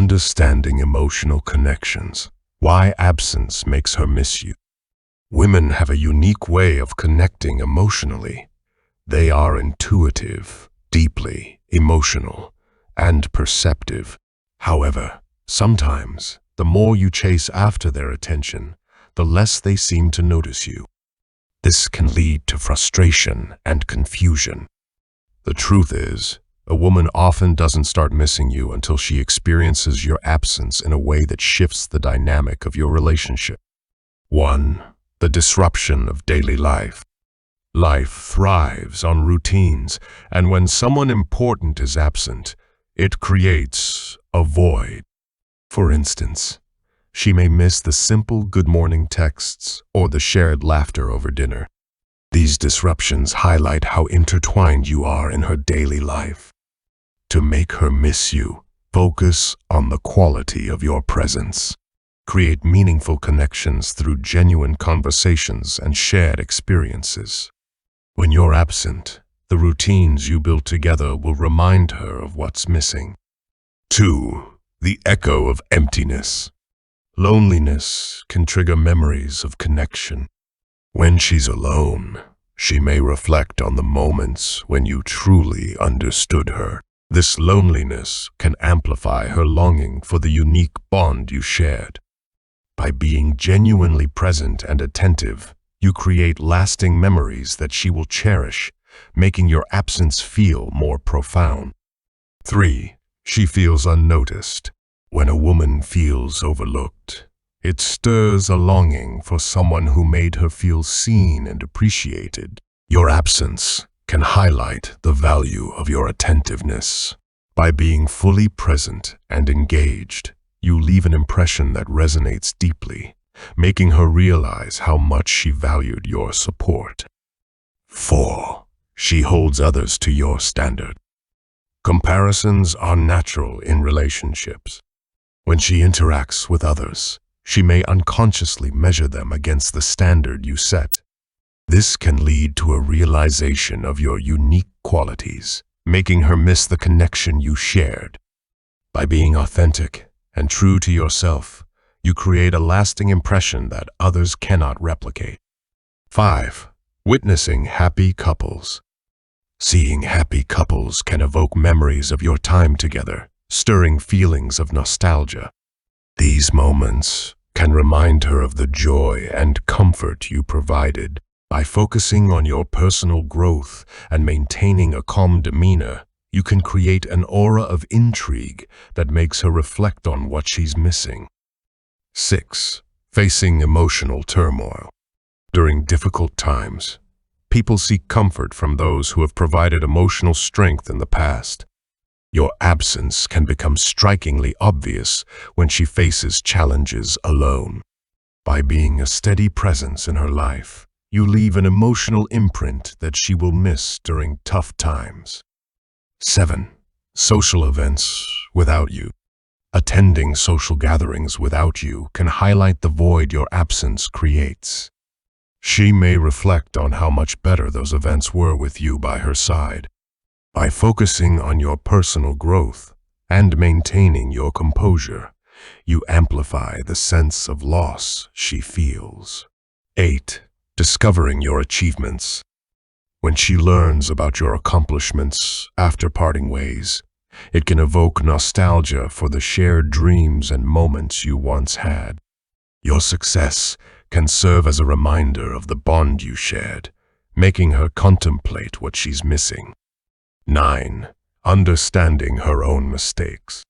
Understanding emotional connections. Why absence makes her miss you. Women have a unique way of connecting emotionally. They are intuitive, deeply emotional, and perceptive. However, sometimes, the more you chase after their attention, the less they seem to notice you. This can lead to frustration and confusion. The truth is, a woman often doesn't start missing you until she experiences your absence in a way that shifts the dynamic of your relationship. 1. The disruption of daily life. Life thrives on routines, and when someone important is absent, it creates a void. For instance, she may miss the simple good morning texts or the shared laughter over dinner. These disruptions highlight how intertwined you are in her daily life. To make her miss you, focus on the quality of your presence. Create meaningful connections through genuine conversations and shared experiences. When you're absent, the routines you build together will remind her of what's missing. 2. The echo of emptiness. Loneliness can trigger memories of connection. When she's alone, she may reflect on the moments when you truly understood her. This loneliness can amplify her longing for the unique bond you shared. By being genuinely present and attentive, you create lasting memories that she will cherish, making your absence feel more profound. 3. She feels unnoticed. When a woman feels overlooked, it stirs a longing for someone who made her feel seen and appreciated. Your absence can highlight the value of your attentiveness. By being fully present and engaged, you leave an impression that resonates deeply, making her realize how much she valued your support. 4. She holds others to your standard. Comparisons are natural in relationships. When she interacts with others, she may unconsciously measure them against the standard you set. This can lead to a realization of your unique qualities, making her miss the connection you shared. By being authentic and true to yourself, you create a lasting impression that others cannot replicate. 5. Witnessing happy couples. Seeing happy couples can evoke memories of your time together, stirring feelings of nostalgia. These moments can remind her of the joy and comfort you provided. By focusing on your personal growth and maintaining a calm demeanor, you can create an aura of intrigue that makes her reflect on what she's missing. 6. Facing emotional turmoil. During difficult times, people seek comfort from those who have provided emotional strength in the past. Your absence can become strikingly obvious when she faces challenges alone. By being a steady presence in her life, you leave an emotional imprint that she will miss during tough times. 7. Social events without you. Attending social gatherings without you can highlight the void your absence creates. She may reflect on how much better those events were with you by her side. By focusing on your personal growth and maintaining your composure, you amplify the sense of loss she feels. 8. Discovering your achievements. When she learns about your accomplishments after parting ways, it can evoke nostalgia for the shared dreams and moments you once had. Your success can serve as a reminder of the bond you shared, making her contemplate what she's missing. 9. Understanding her own mistakes.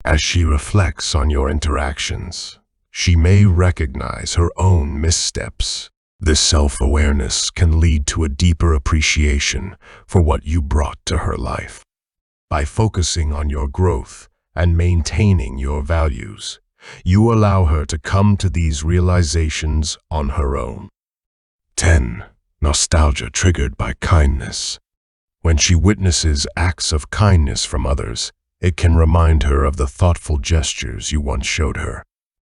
As she reflects on your interactions, she may recognize her own missteps. This self-awareness can lead to a deeper appreciation for what you brought to her life. By focusing on your growth and maintaining your values, you allow her to come to these realizations on her own. 10. Nostalgia triggered by kindness. When she witnesses acts of kindness from others, it can remind her of the thoughtful gestures you once showed her.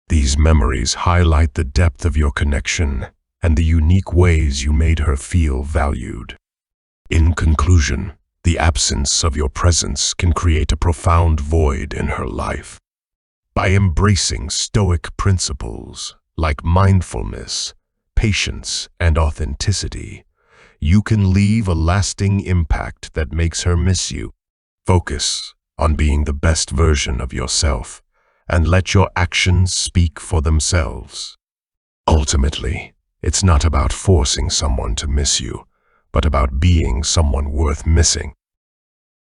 These memories highlight the depth of your connection and the unique ways you made her feel valued. In conclusion, the absence of your presence can create a profound void in her life. By embracing Stoic principles like mindfulness, patience, and authenticity, you can leave a lasting impact that makes her miss you. Focus on being the best version of yourself and let your actions speak for themselves. Ultimately, it's not about forcing someone to miss you, but about being someone worth missing.